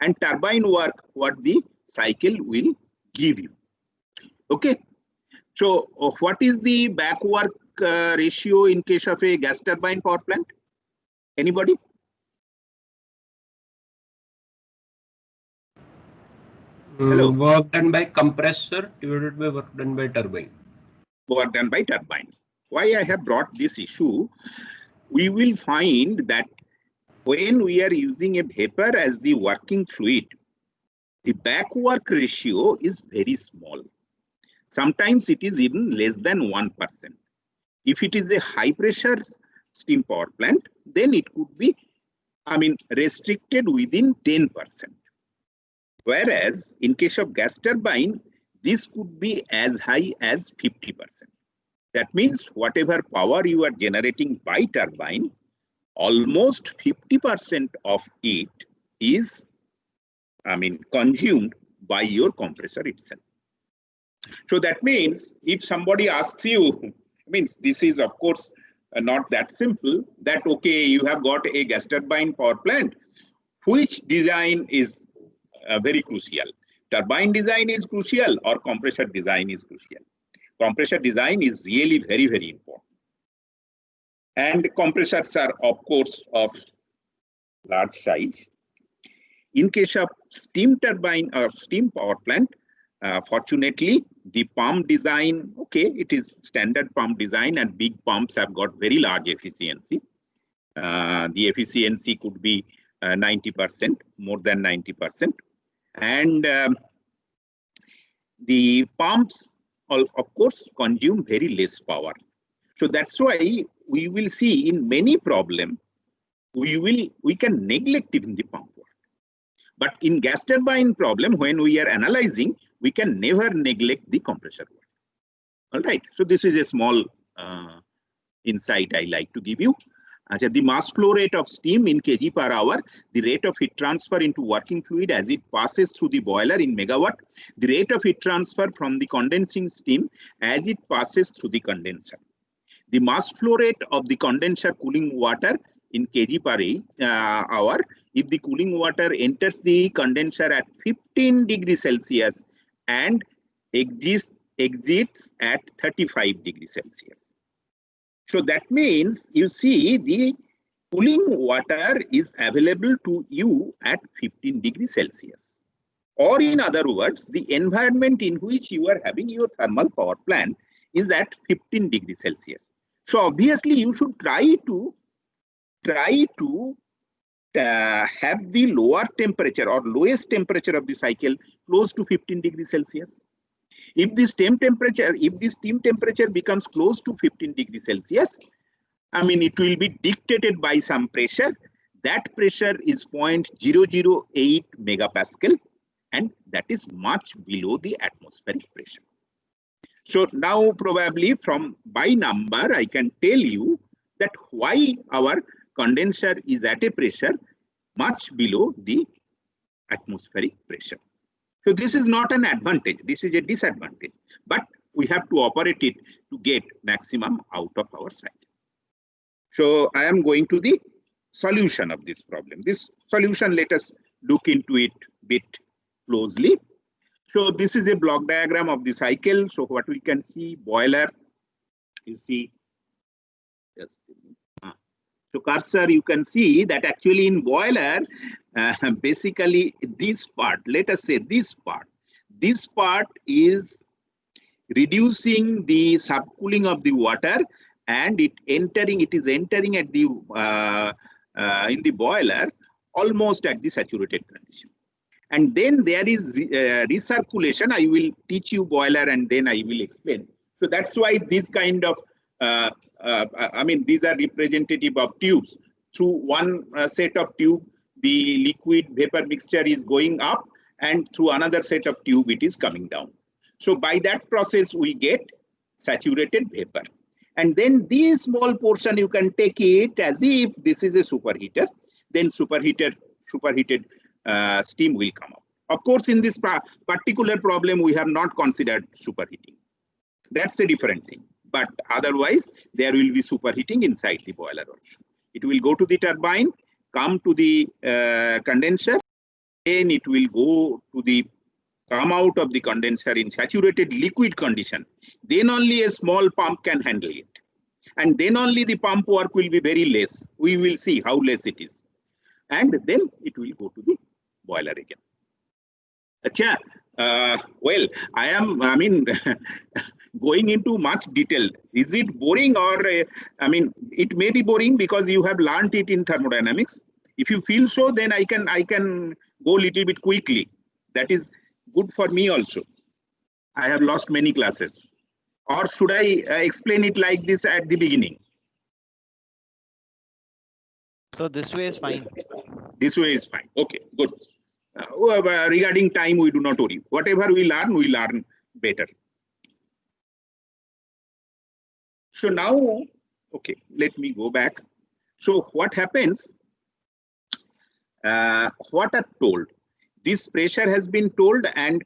and turbine work what the cycle will give you. Okay. So what is the back work ratio in case of a gas turbine power plant? Anybody? Hello. Work done by compressor divided by work done by turbine. Work done by turbine. Why I have brought this issue? We will find that when we are using a vapor as the working fluid, the back work ratio is very small. Sometimes it is even less than 1%. If it is a high pressure steam power plant, then it could be, restricted within 10%. Whereas in case of gas turbine, this could be as high as 50%. That means whatever power you are generating by turbine, almost 50% of it is, consumed by your compressor itself. So that means if somebody asks you, this is of course not that simple, that okay, you have got a gas turbine power plant, which design is very crucial? Turbine design is crucial or compressor design is crucial? Compressor design is really very, very important. And compressors are of course of large size. In case of steam turbine or steam power plant, fortunately, the pump design, okay, it is standard pump design, and big pumps have got very large efficiency. The efficiency could be 90%, more than 90%. And the pumps, of course, consume very less power. So that's why we will see in many problems, we can neglect even the pump work. But in gas turbine problem, when we are analyzing, we can never neglect the compressor work. All right. So this is a small insight I like to give you. The mass flow rate of steam in kg per hour, the rate of heat transfer into working fluid as it passes through the boiler in megawatt, the rate of heat transfer from the condensing steam as it passes through the condenser. The mass flow rate of the condenser cooling water in kg per hour, if the cooling water enters the condenser at 15 degrees Celsius and exits at 35 degrees Celsius. So that means you see the cooling water is available to you at 15 degrees Celsius. Or in other words, the environment in which you are having your thermal power plant is at 15 degrees Celsius. So obviously you should try to have the lower temperature or lowest temperature of the cycle close to 15 degrees Celsius. If the steam temperature becomes close to 15 degrees Celsius, it will be dictated by some pressure. That pressure is 0.008 megapascal, and that is much below the atmospheric pressure. So now probably by number, I can tell you that why our condenser is at a pressure much below the atmospheric pressure. So this is not an advantage, this is a disadvantage, but we have to operate it to get maximum out of our site. So I am going to the solution of this problem. This solution, let us look into it a bit closely. So this is a block diagram of the cycle. So what we can see, boiler, you see, just so cursor, you can see that actually in boiler, basically this part, let us say this part is reducing the subcooling of the water, and it is entering at the in the boiler almost at the saturated condition. And then there is recirculation. I will teach you boiler and then I will explain. So that's why this kind of these are representative of tubes. Through one set of tube, the liquid vapor mixture is going up, and through another set of tube, it is coming down. So by that process, we get saturated vapor. And then this small portion, you can take it as if this is a superheater. Then superheated steam will come up. Of course, in this particular problem, we have not considered superheating. That's a different thing. But otherwise, there will be superheating inside the boiler also. It will go to the turbine, come to the condenser, then it will go to the come out of the condenser in saturated liquid condition. Then only a small pump can handle it. And then only the pump work will be very less. We will see how less it is. And then it will go to the boiler again. Achha, well, I mean, going into much detail. Is it boring or, I mean, it may be boring because you have learned it in thermodynamics. If you feel so, then I can go a little bit quickly. That is good for me also. I have lost many classes. Or should I explain it like this at the beginning? So this way is fine. This way is fine. Okay, good. Regarding time, we do not worry. Whatever we learn better. So now, okay, let me go back. So what happens? What are told? This pressure has been told, and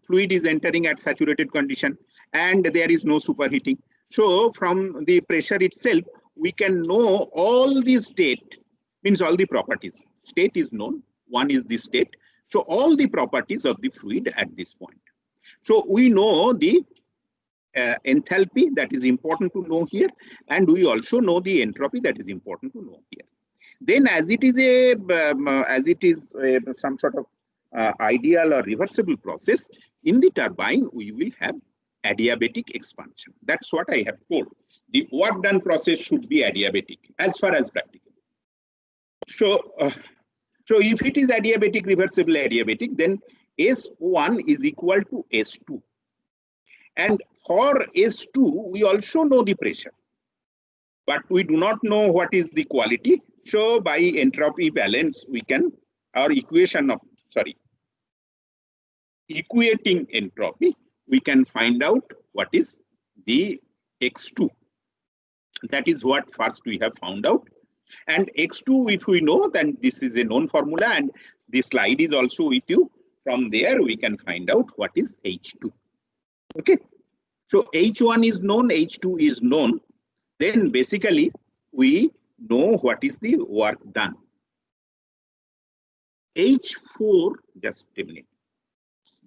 fluid is entering at saturated condition, and there is no superheating. So from the pressure itself, we can know all the state, means all the properties. State is known, one is the state. So all the properties of the fluid at this point. So we know the enthalpy, that is important to know here, and we also know the entropy, that is important to know here. Then as it is some sort of ideal or reversible process, in the turbine we will have adiabatic expansion. That's what I have told. The work done process should be adiabatic as far as practical. So, so if it is adiabatic, reversible adiabatic, then S1 is equal to S2. And for S2, we also know the pressure, but we do not know what is the quality. So by entropy balance, we can, our equation of, sorry, equating entropy, we can find out what is the X2. That is what first we have found out. And X2, if we know, then this is a known formula, and this slide is also with you. From there, we can find out what is H2. Okay. So H1 is known, H2 is known. Then basically, we know what is the work done. H4, just a minute.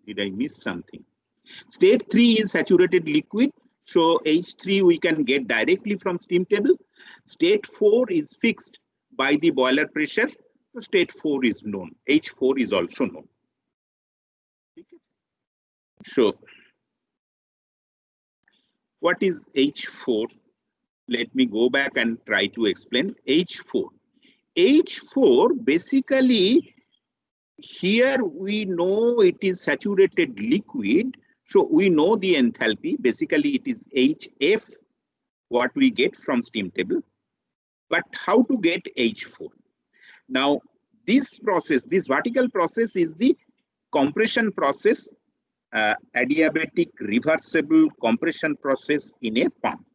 Did I miss something? State 3 is saturated liquid. So H3 we can get directly from steam table. State 4 is fixed by the boiler pressure. So state 4 is known. H4 is also known. So what is H4? Let me go back and try to explain H4. H4 basically, here we know it is saturated liquid. So we know the enthalpy. Basically, it is HF, what we get from steam table. But how to get H4? Now, this process, this vertical process is the compression process, adiabatic reversible compression process in a pump.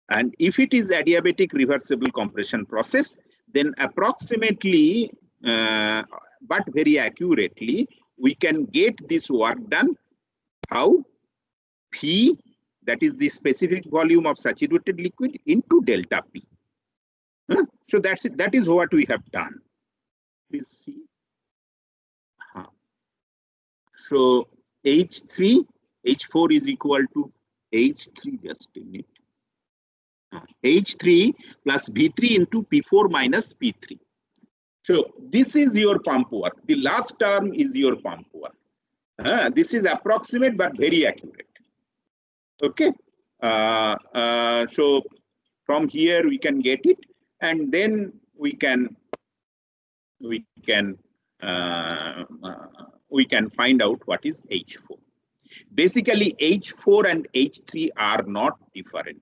And if it is adiabatic reversible compression process, then approximately, but very accurately, we can get this work done. How? P, that is the specific volume of saturated liquid, into delta P. So that's it. That is what we have done. Please see. So H3, H4 is equal to H3, just a minute. H3 plus V3 into P4 minus P3. So this is your pump work. The last term is your pump work. This is approximate but very accurate. Okay. So from here we can get it, and then we can find out what is H4. Basically, H4 and H3 are not different.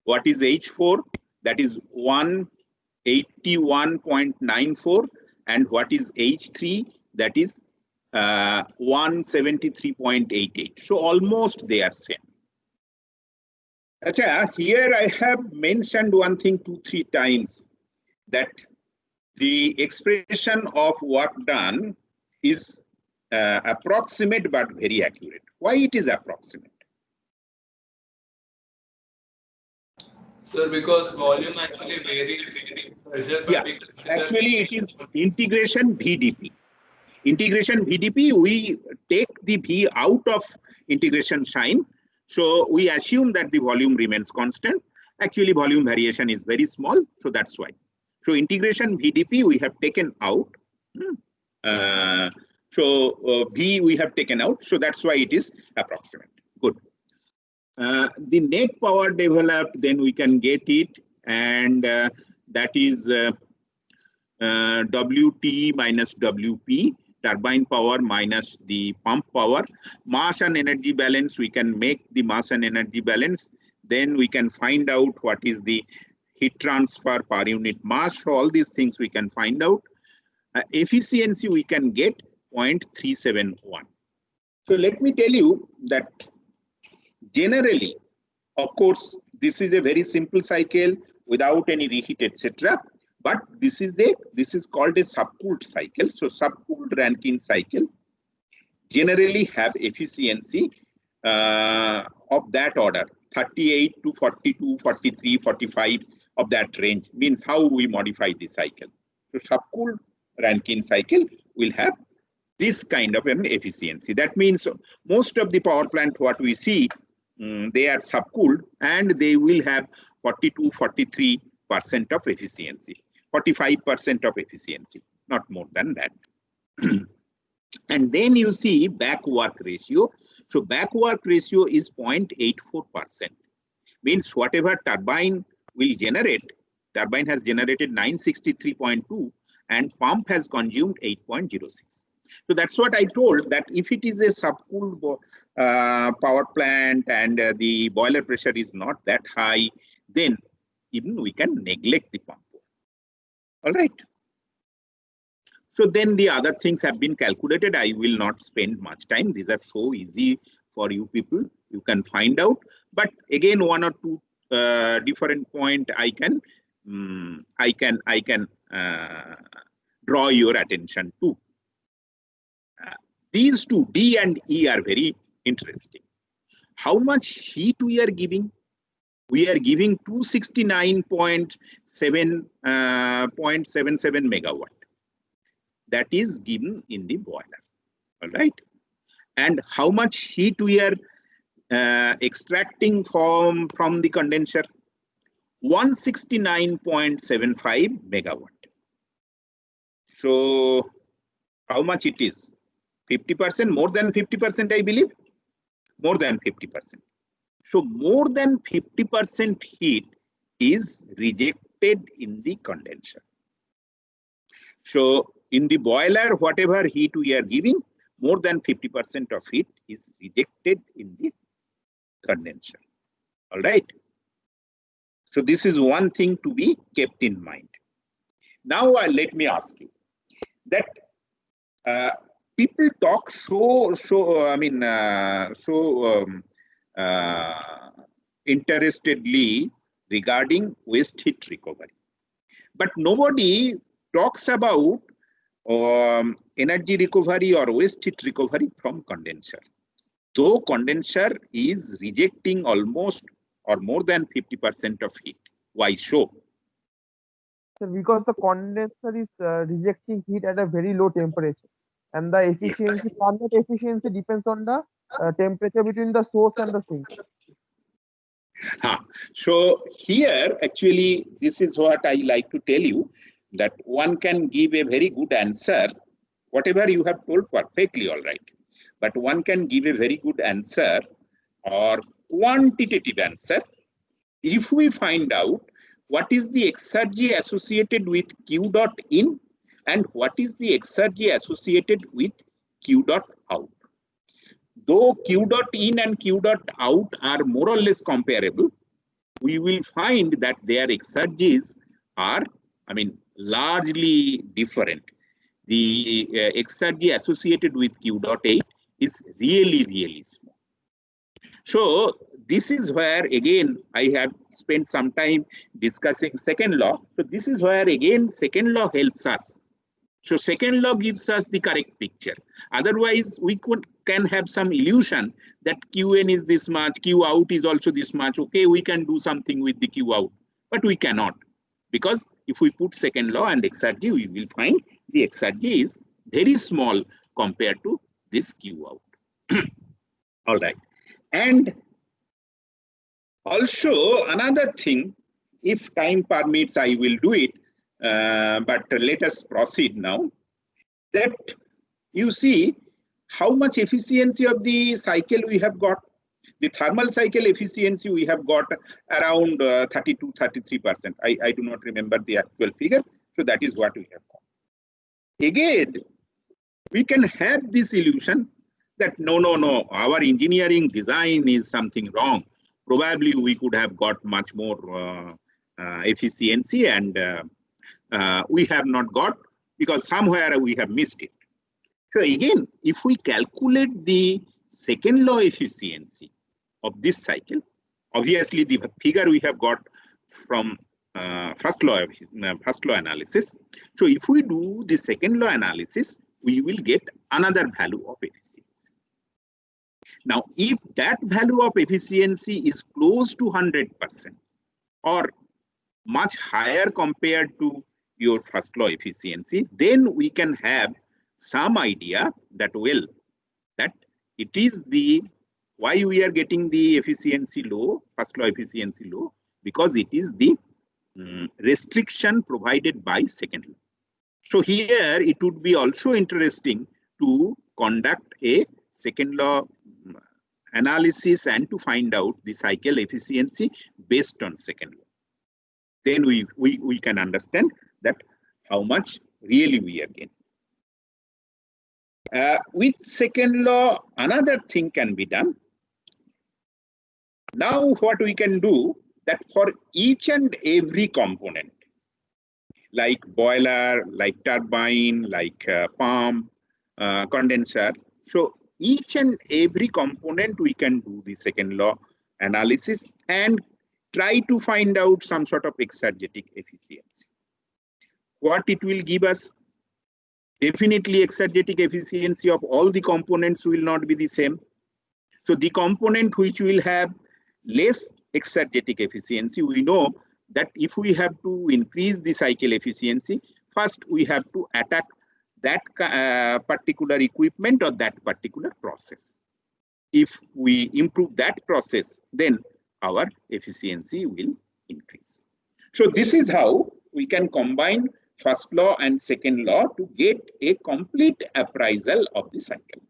What is H4? That is 181.94, and what is H3? That is 173.88. So almost they are same. Achha, here I have mentioned one thing 2-3 times, that the expression of work done is approximate but very accurate. Why it is approximate? Sir, because volume actually varies Yeah, actually it is integration VdP. Integration VdP, we take the V out of integration sign. So we assume that the volume remains constant. Actually, volume variation is very small, so that's why. So integration VdP we have taken out. V we have taken out, so that's why it is approximate. Good. The net power developed, then we can get it, and that is WT minus WP, turbine power minus the pump power. Mass and energy balance, we can make the mass and energy balance. Then we can find out what is the heat transfer per unit mass. So all these things we can find out. Efficiency we can get 0.371. So let me tell you that generally, of course, this is a very simple cycle without any reheat, etc. But this is called a subcooled cycle. So subcooled Rankine cycle generally have efficiency of that order, 38 to 42, 43, 45 of that range, means how we modify the cycle. So subcooled Rankine cycle will have this kind of an efficiency. That means most of the power plant what we see, they are subcooled and they will have 42, 43% of efficiency, 45% of efficiency, not more than that. And then you see back work ratio. So back work ratio is 0.84%. Means whatever turbine will generate, turbine has generated 963.2 and pump has consumed 8.06. So that's what I told, that if it is a subcooled power plant and the boiler pressure is not that high, then even we can neglect the pump. All right. So then the other things have been calculated. I will not spend much time. These are so easy for you people. You can find out. But again, one or two different point I can draw your attention to. These two, D and E, are very interesting. How much heat we are giving? We are giving 269.77 megawatt. That is given in the boiler. All right. And how much heat we are extracting from the condenser? 169.75 megawatt. So how much it is? 50%, more than 50%, I believe. More than 50%. So more than 50% heat is rejected in the condenser. So in the boiler, whatever heat we are giving, more than 50% of heat is rejected in the condenser. All right. So this is one thing to be kept in mind. Now let me ask you that people talk interestedly regarding waste heat recovery, but nobody talks about energy recovery or waste heat recovery from condenser. Though condenser is rejecting almost or more than 50% of heat. Why so? So because the condenser is rejecting heat at a very low temperature, and the efficiency, Carnot efficiency depends on the temperature between the source and the sink. So here, actually, this is what I like to tell you, that one can give a very good answer. Whatever you have told perfectly, all right. But one can give a very good answer or quantitative answer if we find out what is the exergy associated with Q dot in and what is the exergy associated with Q dot out. Though Q dot in and Q dot out are more or less comparable, we will find that their exergies are, largely different. The exergy associated with Q dot 8 is really, really small. So this is where again I have spent some time discussing second law. So this is where again second law helps us. So second law gives us the correct picture. Otherwise, we can have some illusion that Qn is this much, Q out is also this much. Okay, we can do something with the Q out, but we cannot, because if we put second law and exergy, we will find the exergy is very small compared to this Q out. All right. And also another thing, if time permits, I will do it, but let us proceed now. That you see how much efficiency of the cycle we have got. The thermal cycle efficiency we have got around 32-33%. I do not remember the actual figure, so that is what we have got. Again, we can have this illusion that no, our engineering design is something wrong. Probably we could have got much more efficiency, and we have not got because somewhere we have missed it. So again, if we calculate the second law efficiency of this cycle, obviously the figure we have got from first law analysis. So if we do the second law analysis, we will get another value of efficiency. Now, if that value of efficiency is close to 100% or much higher compared to your first law efficiency, then we can have some idea that, well, that it is the why we are getting the efficiency low, first law efficiency low, because it is the restriction provided by second law. So here it would be also interesting to conduct a second law analysis and to find out the cycle efficiency based on second law. Then we can understand that how much really we are getting. With second law, another thing can be done. Now what we can do, that for each and every component, like boiler, like turbine, like pump, condenser, so each and every component we can do the second law analysis and try to find out some sort of exergetic efficiency. What it will give us? Definitely exergetic efficiency of all the components will not be the same. So the component which will have less exergetic efficiency, we know that if we have to increase the cycle efficiency, first we have to attack that particular equipment or that particular process. If we improve that process, then our efficiency will increase. So this is how we can combine first law and second law to get a complete appraisal of the cycle.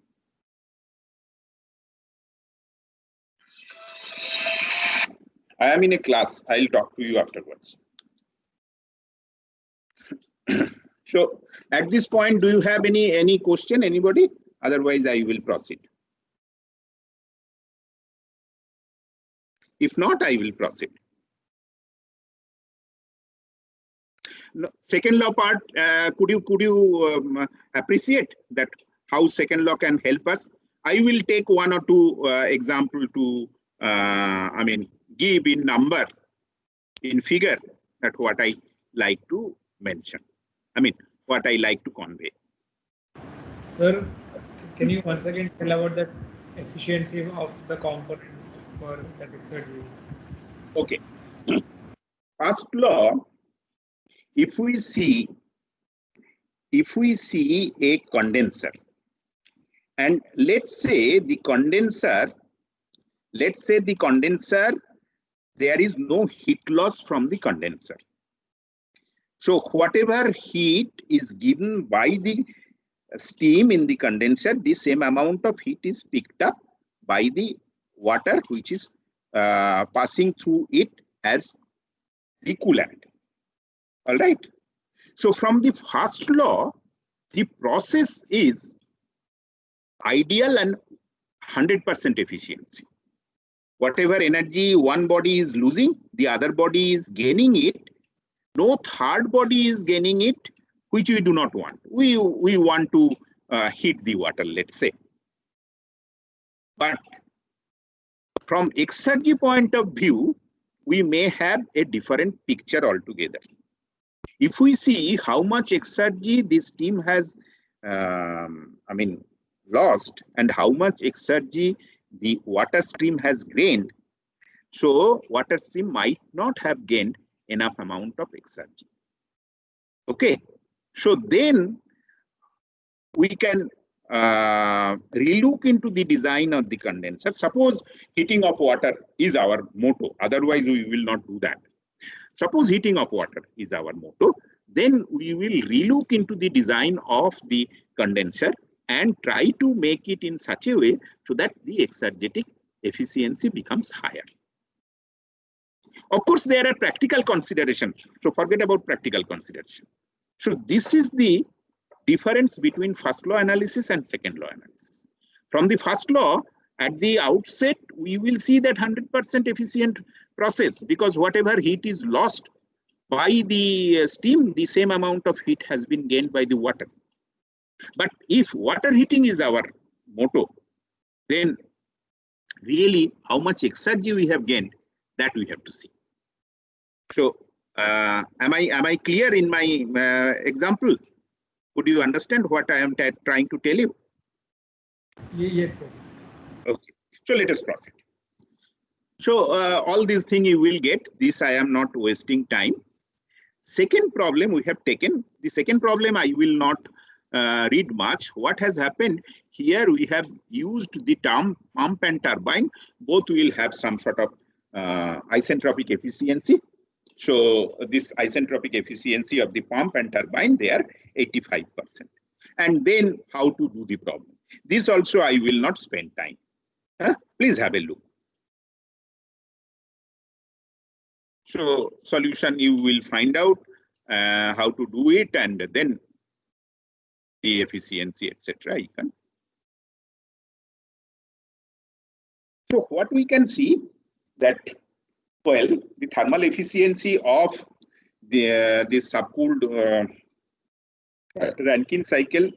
I am in a class. I'll talk to you afterwards. So at this point, do you have any question, anybody? Otherwise, I will proceed. If not, I will proceed. No, second law part, could you appreciate that how second law can help us? I will take one or two example to give in number, in figure, that what I like to mention. What I like to convey. Sir, can you once again tell about the efficiency of the components for that exergy? Okay. First law, if we see a condenser, and let's say the condenser, there is no heat loss from the condenser. So whatever heat is given by the steam in the condenser, the same amount of heat is picked up by the water which is passing through it as the coolant. All right. So from the first law, the process is ideal and 100% efficiency. Whatever energy one body is losing, the other body is gaining it. No third body is gaining it, which we do not want. We want to heat the water, let's say. But from exergy point of view, we may have a different picture altogether. If we see how much exergy this steam has lost and how much exergy the water stream has gained, so water stream might not have gained enough amount of exergy. Okay, so then we can relook into the design of the condenser. Suppose heating of water is our motto, otherwise we will not do that. Suppose heating of water is our motto, then we will relook into the design of the condenser and try to make it in such a way so that the exergetic efficiency becomes higher. Of course, there are practical considerations, so forget about practical consideration. So this is the difference between first law analysis and second law analysis. From the first law, at the outset, we will see that 100% efficient process, because whatever heat is lost by the steam, the same amount of heat has been gained by the water. But if water heating is our motto, then really how much exergy we have gained, that we have to see. So am I clear in my example? Could you understand what I am trying to tell you? Yes, sir. Okay, so let us proceed. So all these things you will get. This I am not wasting time. Second problem we have taken. The second problem I will not read much. What has happened here? We have used the term pump and turbine. Both will have some sort of isentropic efficiency. So this isentropic efficiency of the pump and turbine, they are 85%. And then how to do the problem. This also I will not spend time. Please have a look. So solution you will find out how to do it, and then the efficiency, etc. You can. So what we can see that, well, the thermal efficiency of the subcooled Rankine cycle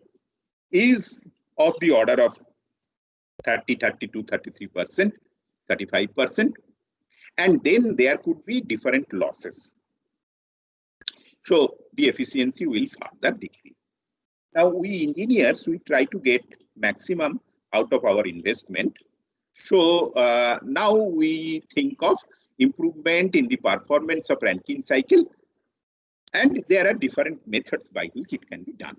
is of the order of 30, 32, 33%, 35%. And then there could be different losses. So the efficiency will further decrease. Now we engineers, we try to get maximum out of our investment. So now we think of improvement in the performance of Rankine cycle, and there are different methods by which it can be done.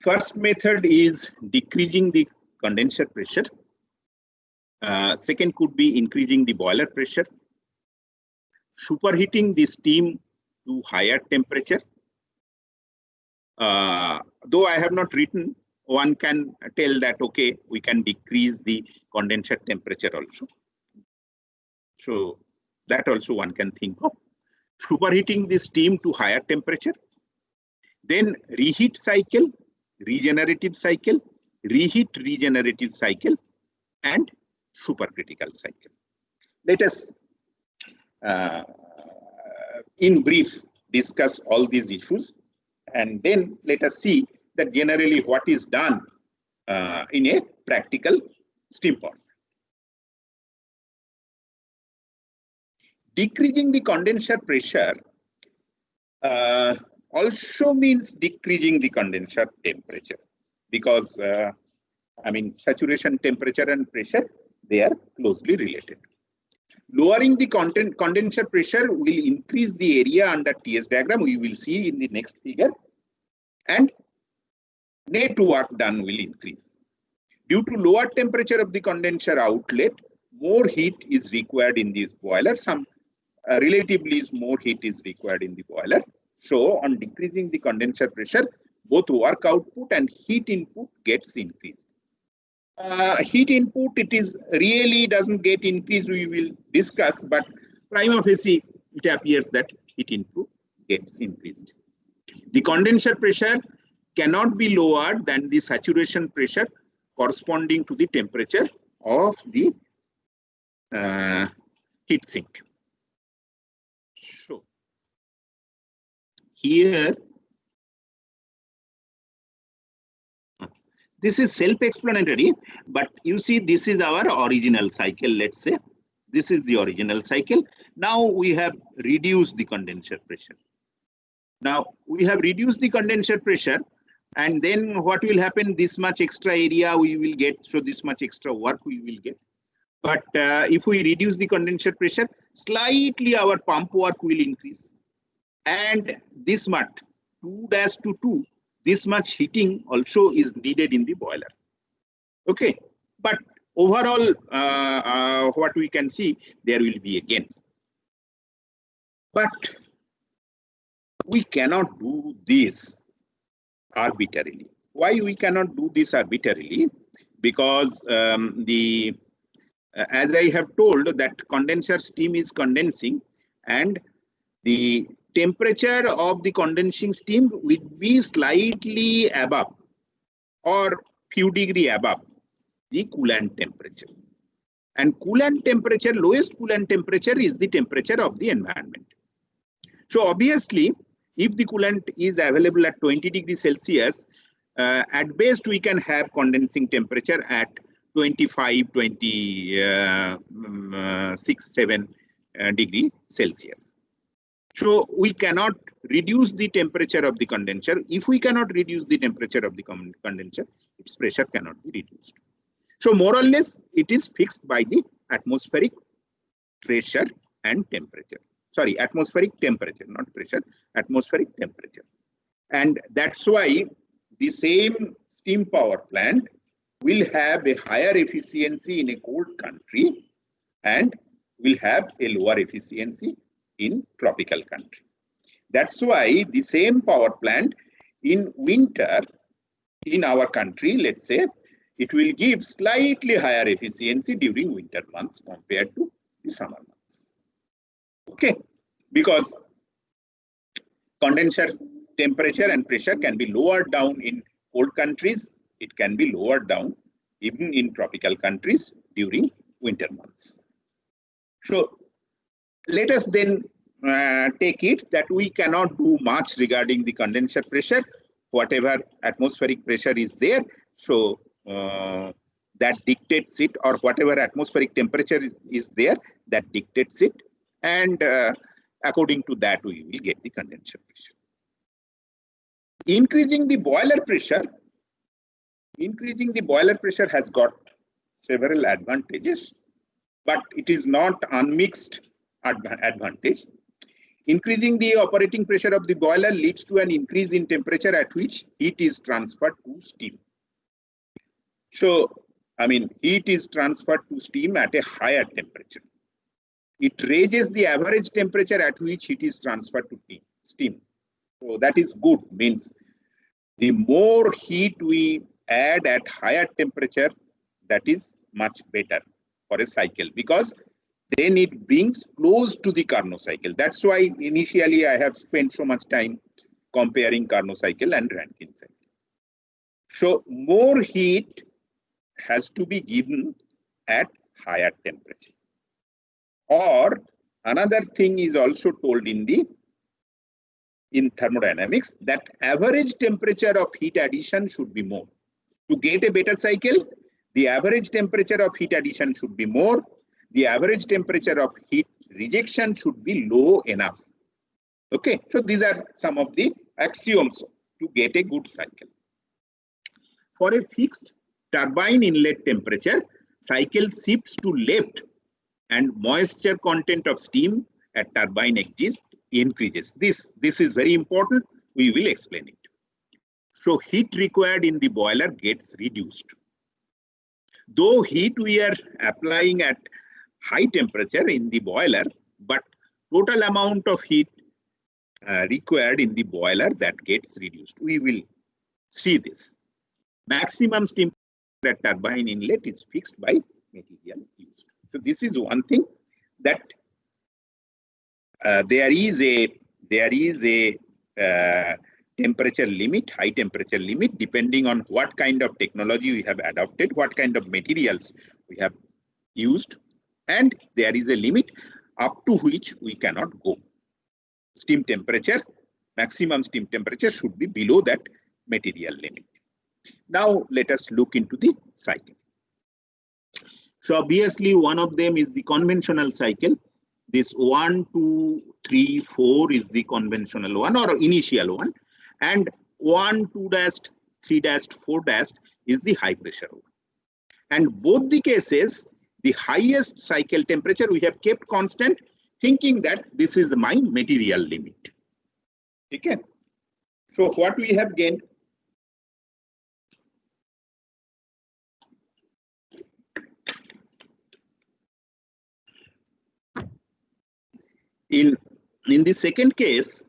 First method is decreasing the condenser pressure. Second could be increasing the boiler pressure, superheating the steam to higher temperature. Though I have not written, one can tell that, okay, we can decrease the condenser temperature also. So that also one can think of. Superheating the steam to higher temperature, then reheat cycle, regenerative cycle, reheat regenerative cycle, and supercritical cycle. Let us, in brief, discuss all these issues, and then let us see that generally what is done in a practical steam plant. Decreasing the condenser pressure also means decreasing the condenser temperature, because I mean, saturation temperature and pressure, they are closely related. Lowering the condenser pressure will increase the area under TS diagram. We will see in the next figure, and net work done will increase. Due to lower temperature of the condenser outlet, more heat is required in this boiler. Some relatively more heat is required in the boiler. So on decreasing the condenser pressure, both work output and heat input gets increased. Heat input, it is really doesn't get increased, we will discuss, but prima facie it appears that heat input gets increased. The condenser pressure cannot be lower than the saturation pressure corresponding to the temperature of the heat sink. So here, this is self-explanatory, but you see this is our original cycle, let's say. This is the original cycle. Now we have reduced the condenser pressure. Now we have reduced the condenser pressure, and then what will happen? This much extra area we will get, so this much extra work we will get. But if we reduce the condenser pressure, slightly our pump work will increase. and this much 2-2, this much heating also is needed in the boiler. Okay, but overall, what we can see, there will be a gain. But we cannot do this arbitrarily. Why we cannot do this arbitrarily? Because as I have told, that condenser steam is condensing, and the temperature of the condensing steam will be slightly above or few degree above the coolant temperature. And coolant temperature, lowest coolant temperature is the temperature of the environment. So obviously, if the coolant is available at 20 degrees Celsius, at best we can have condensing temperature at 25, 26, 7 degree Celsius. So we cannot reduce the temperature of the condenser. If we cannot reduce the temperature of the condenser, its pressure cannot be reduced. So more or less, it is fixed by the atmospheric pressure and temperature. Sorry, atmospheric temperature, not pressure, atmospheric temperature. And that's why the same steam power plant will have a higher efficiency in a cold country and will have a lower efficiency in tropical country. That's why the same power plant in winter in our country, let's say, it will give slightly higher efficiency during winter months compared to the summer months. Okay, because condenser temperature and pressure can be lowered down in cold countries. It can be lowered down even in tropical countries during winter months. So let us then take it that we cannot do much regarding the condenser pressure. Whatever atmospheric pressure is there, so that dictates it, or whatever atmospheric temperature is there, that dictates it, and according to that we will get the condenser pressure. Increasing the boiler pressure has got several advantages, but it is not unmixed advantage. Increasing the operating pressure of the boiler leads to an increase in temperature at which heat is transferred to steam. So, I mean, heat is transferred to steam at a higher temperature. It raises the average temperature at which heat is transferred to steam. So that is good, means the more heat we add at higher temperature, that is much better for a cycle, because then it brings close to the Carnot cycle. That's why initially I have spent so much time comparing Carnot cycle and Rankine cycle. So more heat has to be given at higher temperature. Or another thing is also told in thermodynamics, that average temperature of heat addition should be more. To get a better cycle, the average temperature of heat addition should be more. The average temperature of heat rejection should be low enough. Okay, so these are some of the axioms to get a good cycle. For a fixed turbine inlet temperature, cycle shifts to left and moisture content of steam at turbine exit increases. This is very important. We will explain it. So heat required in the boiler gets reduced. Though heat we are applying at high temperature in the boiler, but total amount of heat required in the boiler, that gets reduced. We will see this. Maximum steam at turbine inlet is fixed by material used. So this is one thing, that there is a temperature limit, high temperature limit, depending on what kind of technology we have adopted, what kind of materials we have used, and there is a limit up to which we cannot go. Steam temperature, maximum steam temperature should be below that material limit. Now let us look into the cycle. So obviously one of them is the conventional cycle. This 1, 2, 3, 4 is the conventional one or initial one, and 1, 2 dash, 3 dash, 4 dash is the high pressure one. And both the cases, the highest cycle temperature we have kept constant, thinking that this is my material limit. Okay. So what we have gained? In the second case,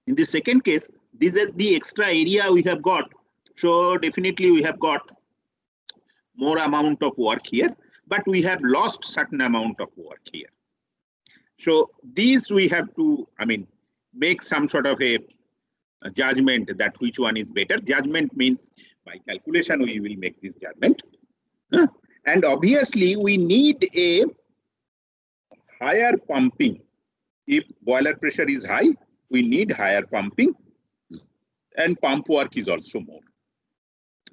in the second case, this is the extra area we have got. So definitely we have got more amount of work here, but we have lost certain amount of work here. So these we have to, make some sort of a judgment that which one is better. Judgment means by calculation we will make this judgment. And obviously we need a higher pumping. If boiler pressure is high, we need higher pumping, and pump work is also more.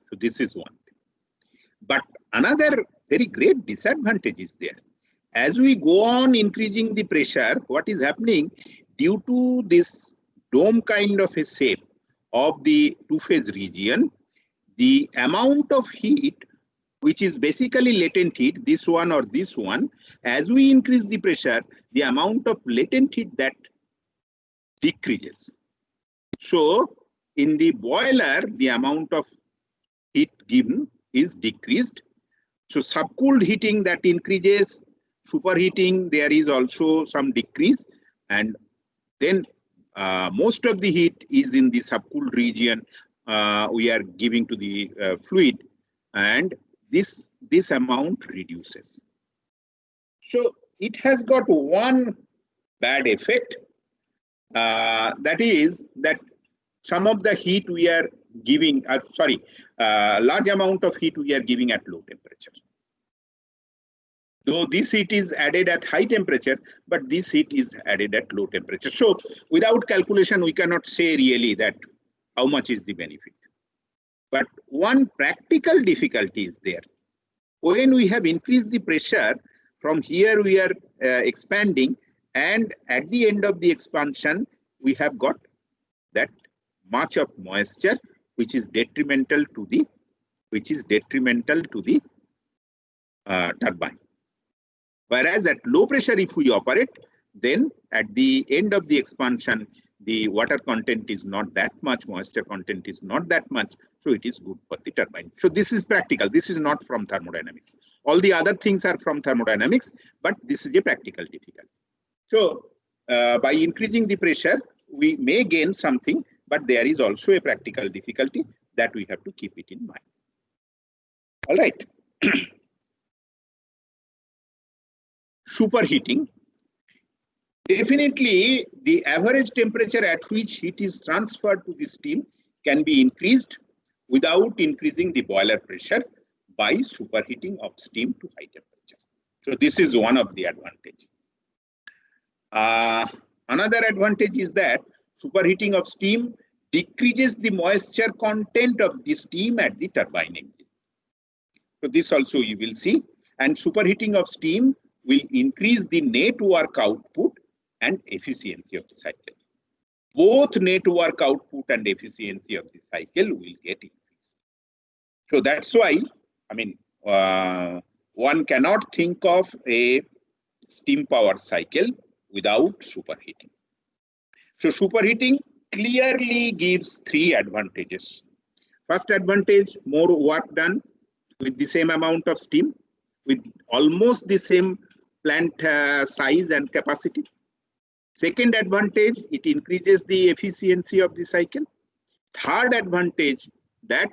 So this is one thing. But another very great disadvantage is there. As we go on increasing the pressure, what is happening due to this dome kind of a shape of the two-phase region, the amount of heat, which is basically latent heat, this one or this one, as we increase the pressure, the amount of latent heat that decreases. So in the boiler, the amount of heat given is decreased. So subcooled heating that increases, superheating there is also some decrease, and then most of the heat is in the subcooled region we are giving to the fluid, and this amount reduces. So it has got one bad effect, that is that some of the heat we are giving, large amount of heat we are giving at low temperature. Though this heat is added at high temperature, but this heat is added at low temperature. So without calculation, we cannot say really that how much is the benefit. But one practical difficulty is there. When we have increased the pressure, from here we are expanding, and at the end of the expansion, we have got that much of moisture, which is detrimental to the turbine. Whereas at low pressure, if we operate, then at the end of the expansion, the water content is not that much, moisture content is not that much, so it is good for the turbine. So this is practical. This is not from thermodynamics. All the other things are from thermodynamics, but this is a practical difficulty. So by increasing the pressure, we may gain something, but there is also a practical difficulty that we have to keep it in mind. All right. Superheating. Definitely, the average temperature at which heat is transferred to the steam can be increased without increasing the boiler pressure by superheating of steam to high temperature. So this is one of the advantage. Another advantage is that superheating of steam decreases the moisture content of the steam at the turbine engine. So this also you will see, and superheating of steam will increase the net work output and efficiency of the cycle. Both net work output and efficiency of the cycle will get increased. So that's why, one cannot think of a steam power cycle without superheating. So superheating clearly gives three advantages. First advantage, more work done with the same amount of steam, with almost the same plant size and capacity. Second advantage, it increases the efficiency of the cycle. Third advantage, that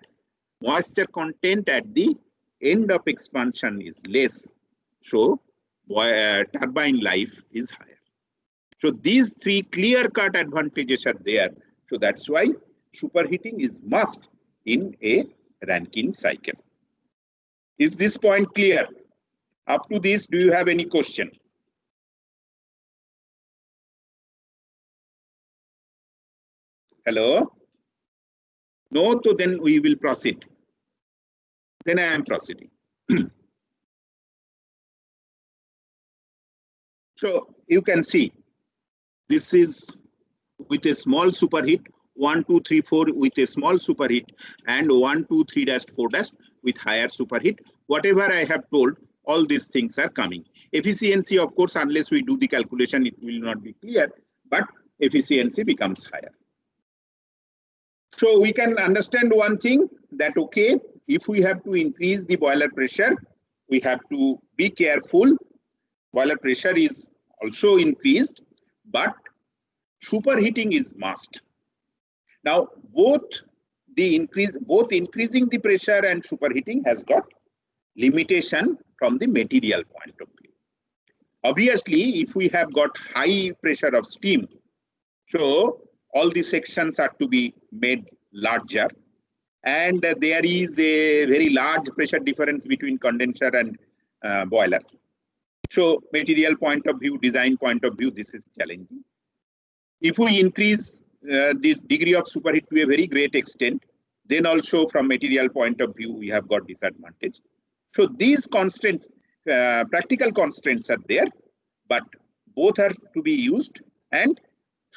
moisture content at the end of expansion is less, so turbine life is higher. So these three clear-cut advantages are there. So that's why superheating is must in a Rankine cycle. Is this point clear? Up to this, do you have any question? Hello? No, so then we will proceed. Then I am proceeding. So you can see this is with a small superheat, 1, 2, 3, 4 with a small superheat, and 1, 2, 3-4- with higher superheat. Whatever I have told, all these things are coming. Efficiency, of course, unless we do the calculation, it will not be clear. But efficiency becomes higher. So we can understand one thing that, okay, if we have to increase the boiler pressure, we have to be careful. Boiler pressure is also increased, but superheating is must. Now, both increasing the pressure and superheating has got limitation from the material point of view. Obviously, if we have got high pressure of steam, so all the sections are to be made larger, and there is a very large pressure difference between condenser and boiler. So material point of view, design point of view, this is challenging. If we increase this degree of superheat to a very great extent, then also from material point of view, we have got disadvantage. So these constraints, practical constraints are there, but both are to be used, and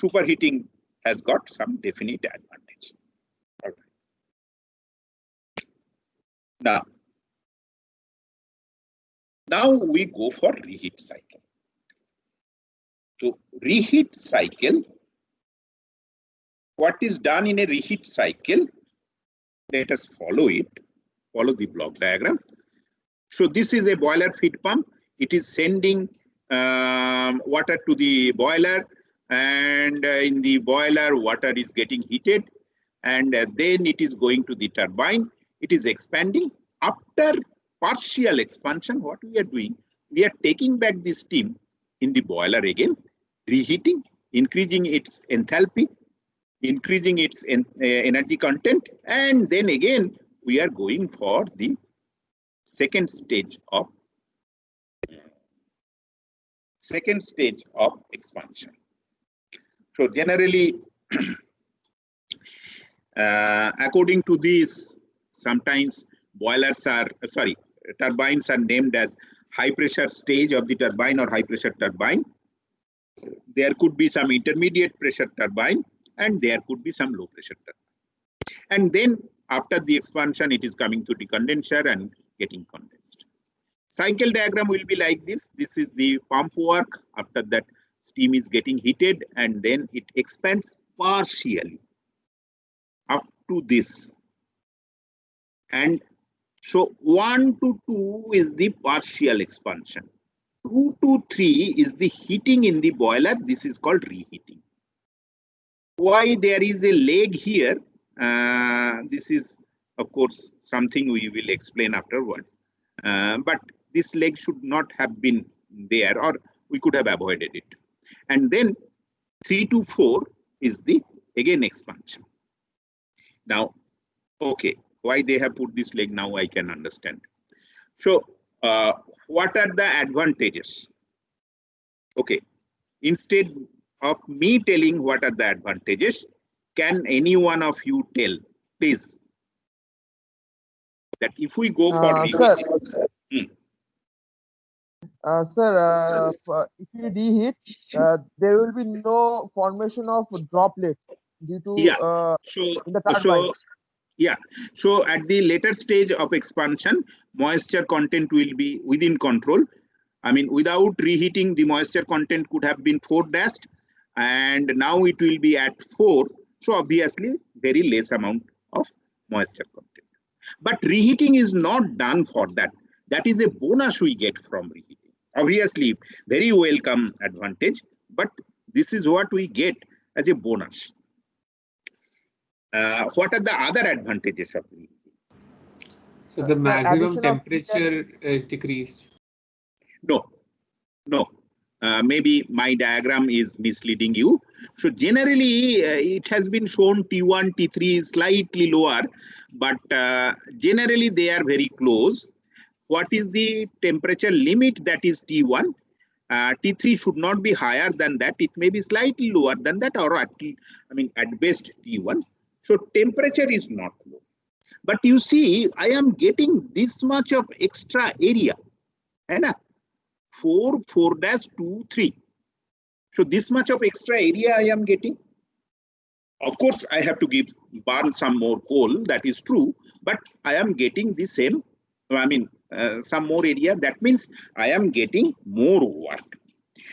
superheating has got some definite advantage. All right. Now we go for reheat cycle. So reheat cycle, what is done in a reheat cycle? Let us follow it, follow the block diagram. So this is a boiler feed pump. It is sending water to the boiler, and in the boiler water is getting heated, and then it is going to the turbine. It is expanding. After partial expansion, what we are doing, we are taking back the steam in the boiler again, reheating, increasing its enthalpy, increasing its energy content, and then again we are going for the second stage of expansion. So generally, according to this, sometimes turbines are named as high pressure stage of the turbine or high pressure turbine. There could be some intermediate pressure turbine, and there could be some low pressure turbine. And then after the expansion, it is coming to the condenser and getting condensed. Cycle diagram will be like this. This is the pump work. After that, steam is getting heated, and then it expands partially up to this. And so 1 to 2 is the partial expansion. 2 to 3 is the heating in the boiler. This is called reheating. Why there is a leg here? This is, of course, something we will explain afterwards. But this leg should not have been there, or we could have avoided it. And then 3 to 4 is the again expansion. Now, okay, why they have put this leg now I can understand. So what are the advantages? Okay, instead of me telling what are the advantages, can any one of you tell, please, that if we go for Sir, if you reheat, there will be no formation of droplets due to in the turbine. So at the later stage of expansion, moisture content will be within control. I mean, without reheating, the moisture content could have been 4 dashed, and now it will be at 4. So obviously, very less amount of moisture content. But reheating is not done for that. That is a bonus we get from reheating. Obviously, very welcome advantage, but this is what we get as a bonus. What are the other advantages of reheating? So the maximum temperature is decreased. No. Maybe my diagram is misleading you. So generally, it has been shown T1, T3 is slightly lower, but generally they are very close. What is the temperature limit? That is T1. T3 should not be higher than that. It may be slightly lower than that, or at best T1. So temperature is not low. But you see, I am getting this much of extra area. And 4, 4-2, 3. So this much of extra area I am getting. Of course, I have to burn some more coal. That is true. But I am getting the same. Some more area. That means I am getting more work.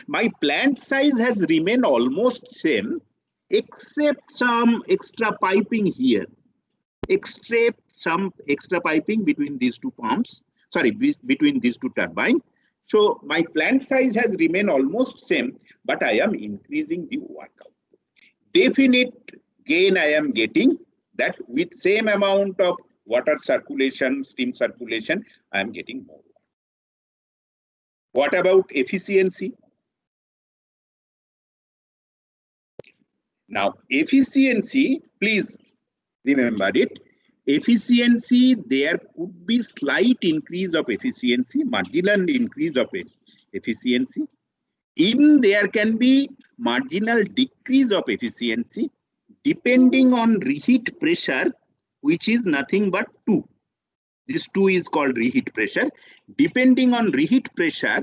My plant size has remained almost same, except some extra piping here, except some extra piping between these two pumps, sorry, between these two turbines. So my plant size has remained almost same, but I am increasing the work output. Definite gain I am getting, that with same amount of water circulation, steam circulation, I am getting more. What about efficiency? Now, efficiency, please remember it. Efficiency, there could be slight increase of efficiency, marginal increase of efficiency. Even there can be marginal decrease of efficiency depending on reheat pressure, which is nothing but 2. This 2 is called reheat pressure. Depending on reheat pressure,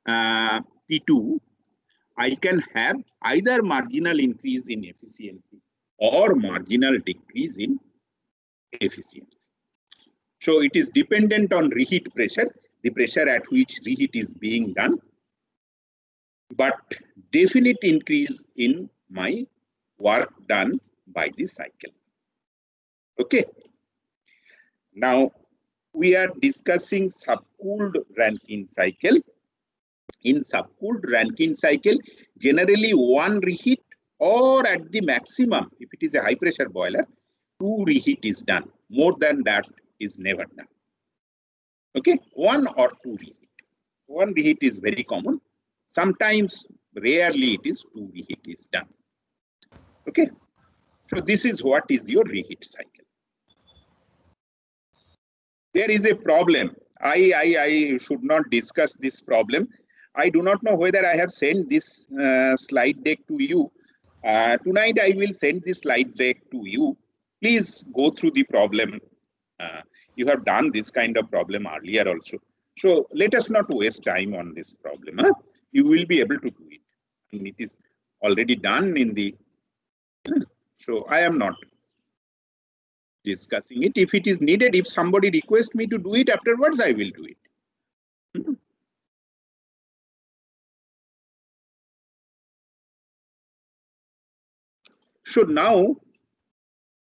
P2, I can have either marginal increase in efficiency or marginal decrease in efficiency. So it is dependent on reheat pressure, the pressure at which reheat is being done, but definite increase in my work done by the cycle. Okay. Now we are discussing subcooled Rankine cycle. In subcooled Rankine cycle, generally one reheat or at the maximum, if it is a high pressure boiler, 2 reheat is done. More than that is never done. Okay, 1 or 2 reheat. 1 reheat is very common. Sometimes, rarely it is 2 reheat is done. Okay, so this is what is your reheat cycle. There is a problem. I should not discuss this problem. I do not know whether I have sent this slide deck to you. Tonight I will send this slide deck to you. Please go through the problem. You have done this kind of problem earlier also. So let us not waste time on this problem. You will be able to do it. And it is already done in the... So I am not discussing it. If it is needed, if somebody requests me to do it afterwards, I will do it. So now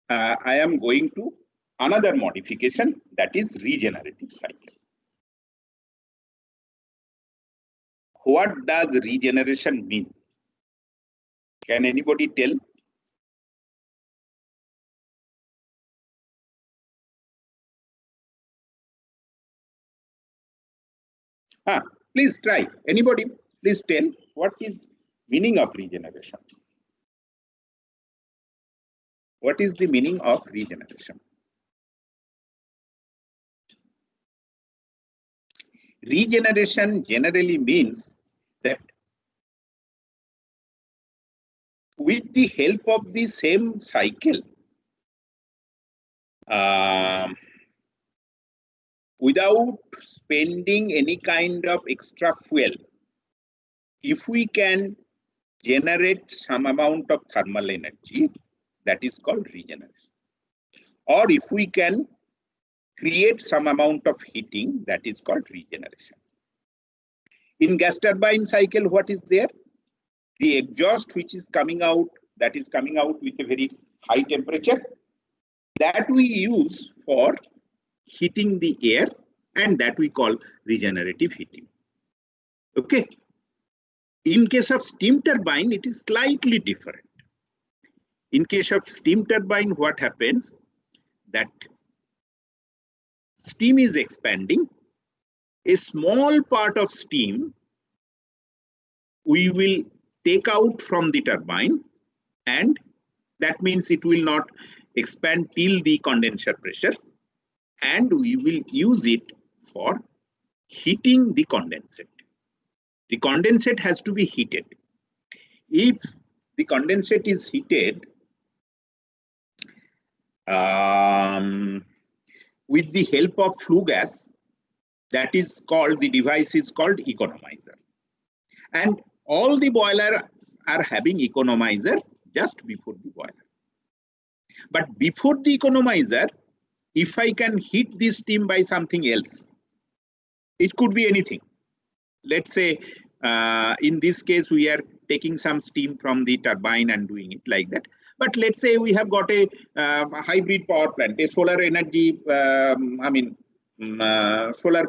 I am going to another modification, that is regenerative cycle. What does regeneration mean? Can anybody tell? Please try. Anybody, please tell what is meaning of regeneration. What is the meaning of regeneration? Regeneration generally means that with the help of the same cycle, without spending any kind of extra fuel, if we can generate some amount of thermal energy, that is called regeneration. Or if we can create some amount of heating, that is called regeneration. In gas turbine cycle, what is there? The exhaust which is coming out, that is coming out with a very high temperature, that we use for heating the air, and that we call regenerative heating. Okay. In case of steam turbine, it is slightly different. In case of steam turbine, what happens? That steam is expanding. A small part of steam we will take out from the turbine, and that means it will not expand till the condenser pressure, and we will use it for heating the condensate. The condensate has to be heated. If the condensate is heated with the help of flue gas, that is called, the device is called economizer. And all the boilers are having economizer just before the boiler. But before the economizer, if I can heat this steam by something else, it could be anything. Let's say In this case, we are taking some steam from the turbine and doing it like that. But let's say we have got a hybrid power plant, a solar energy, solar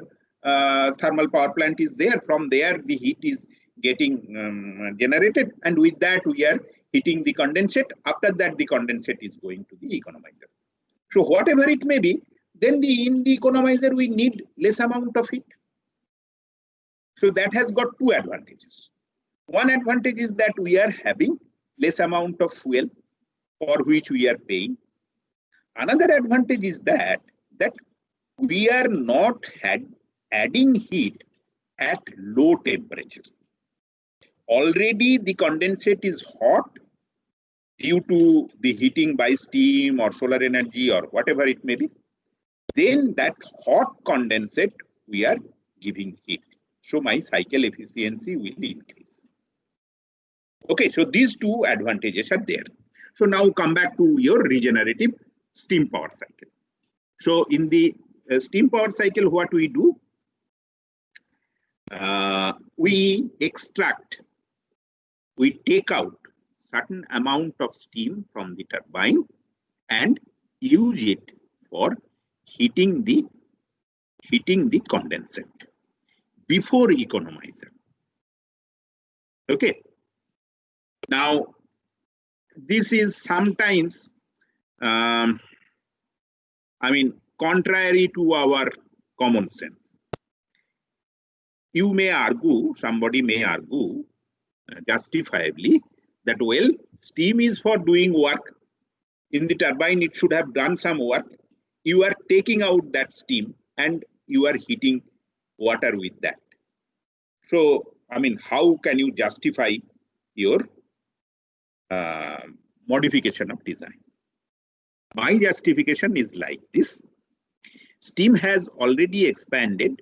thermal power plant is there. From there, the heat is getting generated, and with that, we are heating the condensate. After that, the condensate is going to the economizer. So whatever it may be, then in the economizer, we need less amount of heat. So that has got two advantages. One advantage is that we are having less amount of fuel for which we are paying. Another advantage is that we are not adding heat at low temperature. Already the condensate is hot due to the heating by steam or solar energy or whatever it may be. Then that hot condensate we are giving heat. So my cycle efficiency will increase. Okay, so these two advantages are there. So now come back to your regenerative steam power cycle. So in the steam power cycle, what we do? We extract, we take out certain amount of steam from the turbine and use it for heating the condensate before economizer. Okay. Now, this is sometimes, contrary to our common sense. You may argue, somebody may argue justifiably that, well, steam is for doing work. In the turbine, it should have done some work. You are taking out that steam and you are heating water with that. So, how can you justify your modification of design? My justification is like this. Steam has already expanded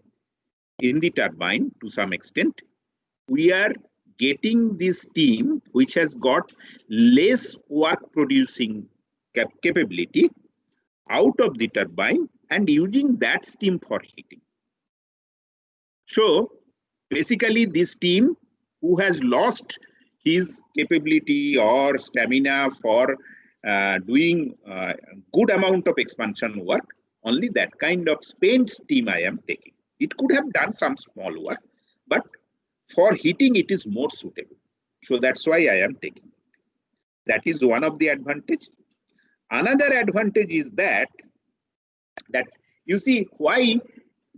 in the turbine to some extent. We are getting this steam which has got less work producing capability out of the turbine and using that steam for heating. So basically this steam who has lost his capability or stamina for doing a good amount of expansion work, only that kind of spent steam I am taking. It could have done some small work, but for heating it is more suitable. So that's why I am taking it. That is one of the advantage. Another advantage is that you see why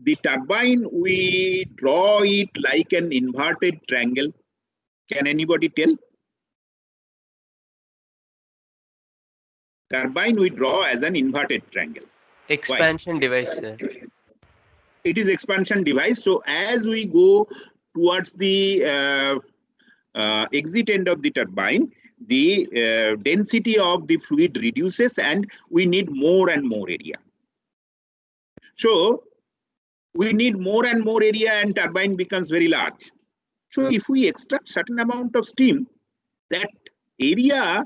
the turbine we draw it like an inverted triangle. Can anybody tell? Turbine we draw as an inverted triangle. Expansion device, sir. It is expansion device. So as we go towards the exit end of the turbine, the density of the fluid reduces and we need more and more area. So we need more and more area and turbine becomes very large. So if we extract certain amount of steam, that area,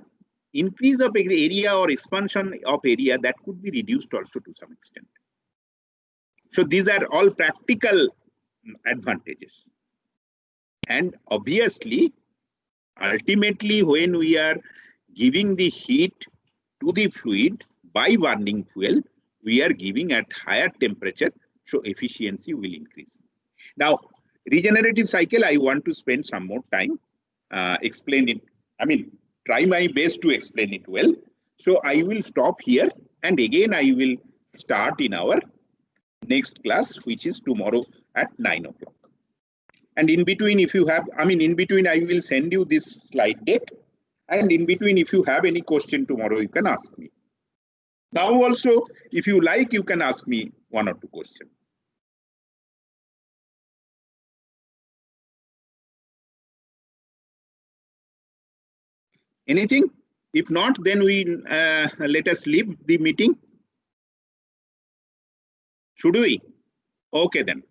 increase of area or expansion of area, that could be reduced also to some extent. So these are all practical advantages. And obviously, ultimately, when we are giving the heat to the fluid by burning fuel, we are giving at higher temperature, so efficiency will increase. Now, regenerative cycle, I want to spend some more time explain it. Try my best to explain it well. So I will stop here and again I will start in our next class, which is tomorrow at 9 o'clock. And in between, if you have, in between, I will send you this slide deck. And in between, if you have any question tomorrow, you can ask me. Now also, if you like, you can ask me one or two questions. Anything? If not, then we let us leave the meeting. Should we? Okay then.